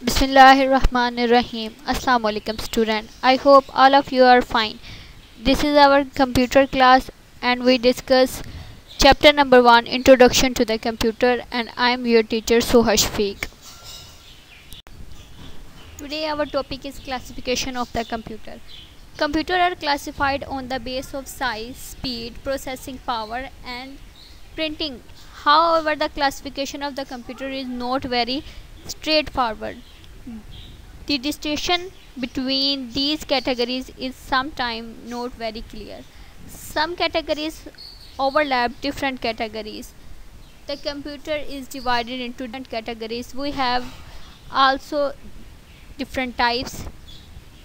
Bismillahirrahmanirrahim. Assalamu alaikum student. I hope all of you are fine. This is our computer class and we discuss chapter number 1, Introduction to the Computer, and I am your teacher Suha Shafiq. Today our topic is classification of the computer. Computers are classified on the basis of size, speed, processing power and printing. However, the classification of the computer is not very straightforward. The distinction between these categories is sometimes not very clear. Some categories overlap different categories. The computer is divided into different categories. We have also different types.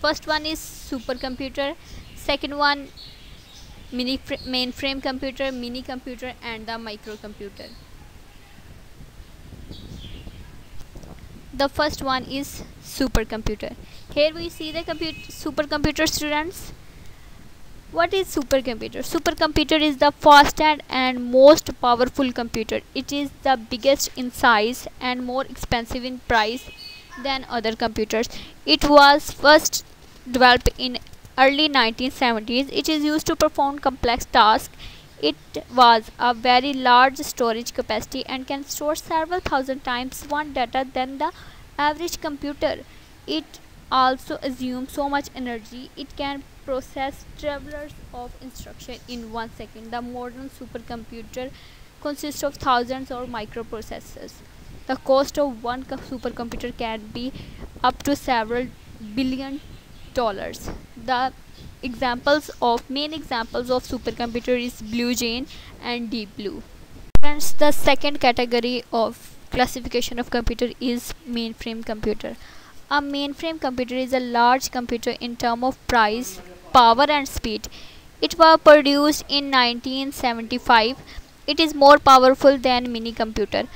First one is supercomputer, second one mainframe computer, mini computer and the microcomputer. The first one is supercomputer. Here we see the supercomputer, students. What is supercomputer? Supercomputer is the fastest and most powerful computer. It is the biggest in size and more expensive in price than other computers. It was first developed in early 1970s. It is used to perform complex tasks. It was a very large storage capacity and can store several thousand times more data than the average computer. It also assumes so much energy. It can process trillions of instructions in 1 second. The modern supercomputer consists of thousands of microprocessors. The cost of one supercomputer can be up to several $billion. The main examples of supercomputer is Blue Gene and Deep Blue. Friends, the second category of classification of computer is mainframe computer. A mainframe computer is a large computer in terms of price, power and speed. It was produced in 1975. It is more powerful than mini computer.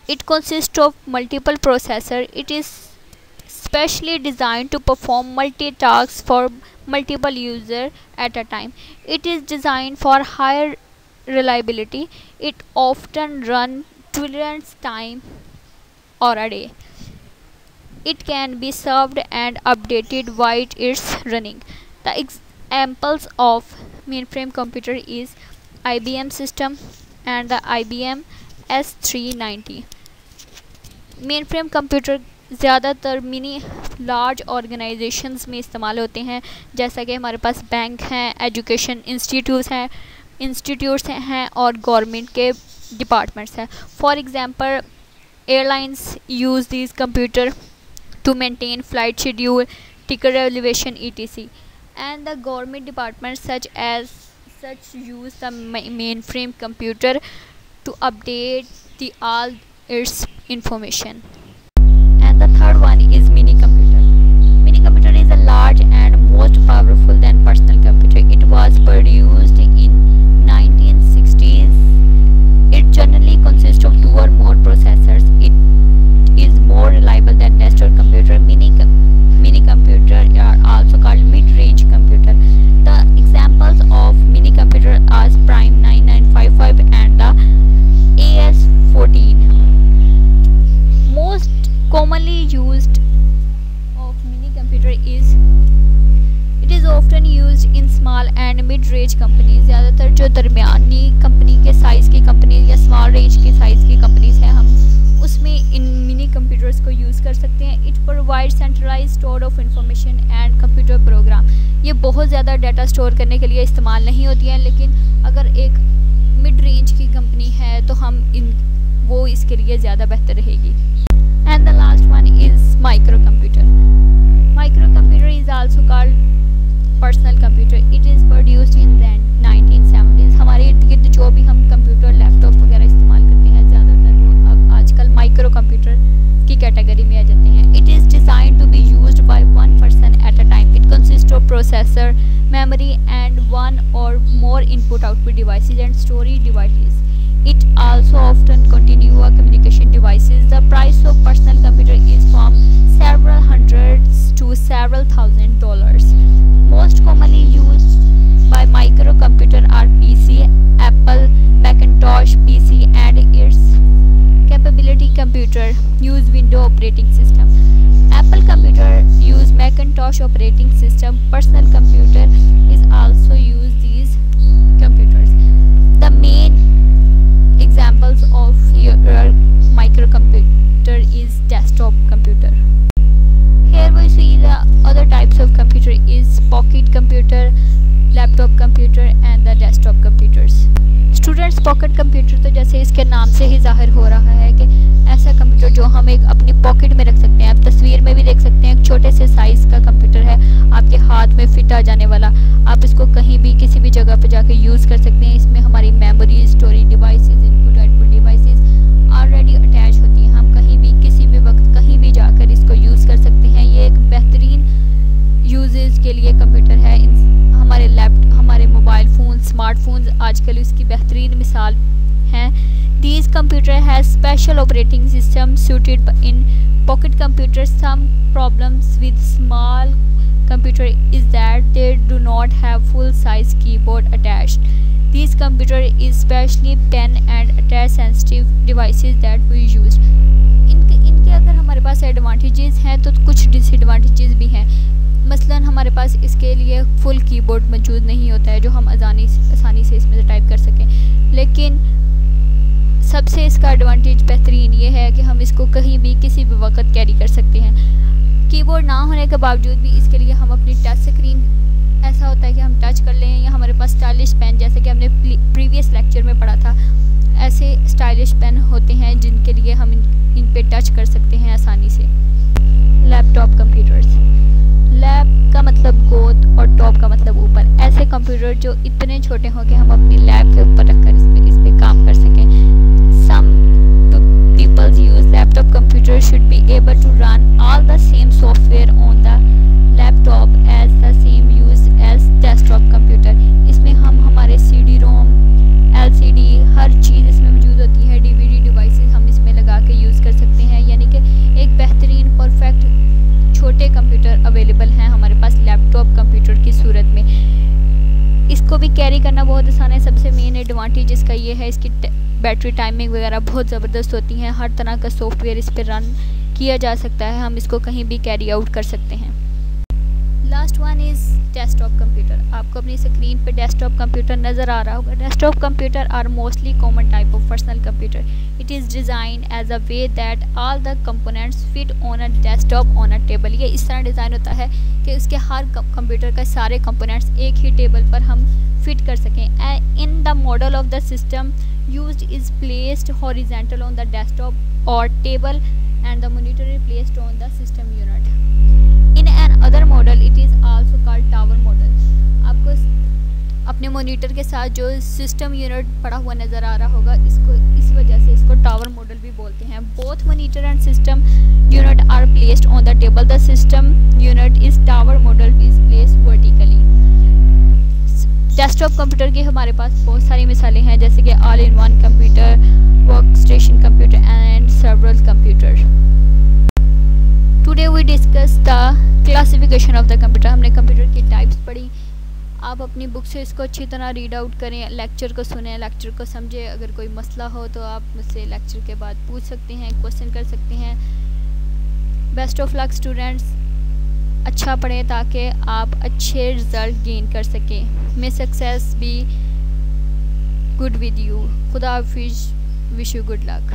It consists of multiple processors. It is specially designed to perform multi-tasks for multiple users at a time. It is designed for higher reliability. It often runs trillions times or a day. It can be served and updated while it's running. The examples of mainframe computer is IBM system and the IBM S390. Mainframe computer ज़्यादातर mini large organisations में इस्तेमाल होते हैं, जैसा कि हमारे पास bank हैं, education institutes हैं और गवर्नमेंट के डिपार्टमेंट्स हैं. For example, airlines use this computer to maintain flight schedule, ticket reservation, etc. And the government departments such use the mainframe computer to update all its information. And the third one is mini computer. Mini computer is a large and most powerful than personal computer. It was produced in 1960s. It generally consists of 2 or more processors. It is more reliable than desktop computer. Mini computer are also called mid-range computer. The examples of mini computer are Prime 9955 and the AS14. Most commonly used of mini computer is it is often used in small and mid-range companies. ज़्यादातर जो दरमियानी company के size की company या small range की size की companies हैं, हम उसमें इन मिनी कंप्यूटर्स को यूज़ कर सकते हैं. It provide centralize store of information and computer program. ये बहुत ज़्यादा डाटा स्टोर करने के लिए इस्तेमाल नहीं होती हैं, लेकिन अगर एक मिड रेंज की कंपनी है तो वो इसके लिए ज़्यादा बेहतर रहेगी. And the last one is micro computer. Micro computer is also called personal computer. It is produced in 1970s. हमारे इर्द गिर्द जो भी हम कंप्यूटर, लैपटॉप वगैरह इस्तेमाल करते हैं, ज़्यादातर अब आजकल माइक्रो कंप्यूटर की कैटेगरी में आ जाते हैं. It is design to be used by one person at a time. It consist of processor, memory and one or more input-output devices and storage devices. It also often continue communication devices. The price of personal computer is from several hundreds to several $1,000s. Most commonly used by microcomputer are PC, Apple Macintosh PC and its capability computer used use Windows operating system. Apple computer use Macintosh operating system. Personal computer is also use these computers. The main examples of your microcomputer is desktop computer. Here we see the other types of computer is pocket computer, laptop computer and the desktop computers. Students pocket computer तो जैसे इसके नाम से ही जाहिर हो रहा है कि ऐसा कंप्यूटर जो हम एक अपनी पॉकेट में रख सकते हैं. आप तस्वीर में भी देख सकते हैं एक छोटे से साइज़ का कंप्यूटर है आपके हाथ में फिट आ जाने वाला. आप इसको कहीं भी किसी भी जगह पर जाकर यूज़ कर सकते हैं. इसमें हमारी memory, storage devices, input output devices already attach होती हैं. हम कहीं भी किसी भी वक्त कहीं भी जाकर इसको यूज़ कर सकते हैं. ये एक बेहतरीन यूजेस के लिए कंप्यूटर है. हमारे लैपटॉप, हमारे मोबाइल फ़ोन, स्मार्टफोन्स आजकल इसकी बेहतरीन मिसाल हैं. These computer has special operating system suited in pocket computer. Some problems with small computer is that they do not have full size keyboard attached. These computer is especially pen and touch sensitive devices that we use. इनके अगर हमारे पास advantages हैं तो कुछ disadvantages भी हैं. मसलन हमारे पास इसके लिए फुल कीबोर्ड मौजूद नहीं होता है जो हम आसानी से इसमें से टाइप कर सकें. लेकिन सबसे इसका एडवांटेज बेहतरीन ये है कि हम इसको कहीं भी किसी भी वक्त कैरी कर सकते हैं. कीबोर्ड ना होने के बावजूद भी इसके लिए हम अपनी टच स्क्रीन, ऐसा होता है कि हम टच कर लें या हमारे पास स्टाइलिश पेन, जैसे कि हमने प्रीवियस लेक्चर में पढ़ा था, ऐसे स्टाइलिश पेन होते हैं जिनके लिए हम इन पे टच कर सकते हैं आसानी से. Laptop computers. लैप का मतलब गोद और टॉप का मतलब ऊपर. ऐसे कंप्यूटर जो इतने छोटे हों कि हम अपनी लैप के ऊपर रखकर इस पे काम कर सकें. सम people use laptop computer should be able to run all the same software on the laptop as the same use as desktop computer. इसमें हम हमारे CD-ROM, LCD हर चीज़ इसमें मौजूद होती है. DVD डिवाइसेस हम इसमें लगा के यूज़ कर सकते हैं. यानी कि एक बेहतरीन परफेक्ट छोटे कंप्यूटर अवेलेबल हैं हमारे पास लैपटॉप कंप्यूटर की सूरत में. इसको भी कैरी करना बहुत आसान है. सबसे मेन एडवांटेज इसका ये है, इसकी बैटरी टाइमिंग वगैरह बहुत ज़बरदस्त होती हैं. हर तरह का सॉफ्टवेयर इस पर रन किया जा सकता है. हम इसको कहीं भी कैरी आउट कर सकते हैं. Last one is desktop computer. आपको अपनी स्क्रीन पे डेस्कटॉप कंप्यूटर नज़र आ रहा होगा. Desktop computer are mostly common type of personal computer. It is design as a way that all the components fit on a desktop on a table. ये इस तरह डिज़ाइन होता है कि उसके हर कंप्यूटर का सारे कंपोनेंट्स एक ही टेबल पर हम फिट कर सकें. In the model of the system used is placed horizontal on the desktop or table and the monitor is placed on the system unit. In another model it is also called tower model. आपको अपने monitor के साथ जो system unit पड़ा हुआ नज़र आ रहा होगा, इसको इस वजह से इसको टावर मॉडल भी बोलते हैं. Both monitor and system unit are placed on the table. The system unit is tower model is placed vertically. Desktop computer की हमारे पास बहुत सारी मिसालें हैं, जैसे कि all in one computer, work station computer and server computer. Today we discuss the classification of the computer. हमने कंप्यूटर की टाइप्स पढ़ी. आप अपनी बुक से इसको अच्छी तरह रीड आउट करें, लेक्चर को सुने, लेक्चर को समझें. अगर कोई मसला हो तो आप मुझसे लेक्चर के बाद पूछ सकते हैं, क्वेश्चन कर सकते हैं. Best of luck students. अच्छा पढ़ें ताकि आप अच्छे रिज़ल्ट गेन कर सकें. May success be good with you. खुदा हाफिज़. Wish you good luck.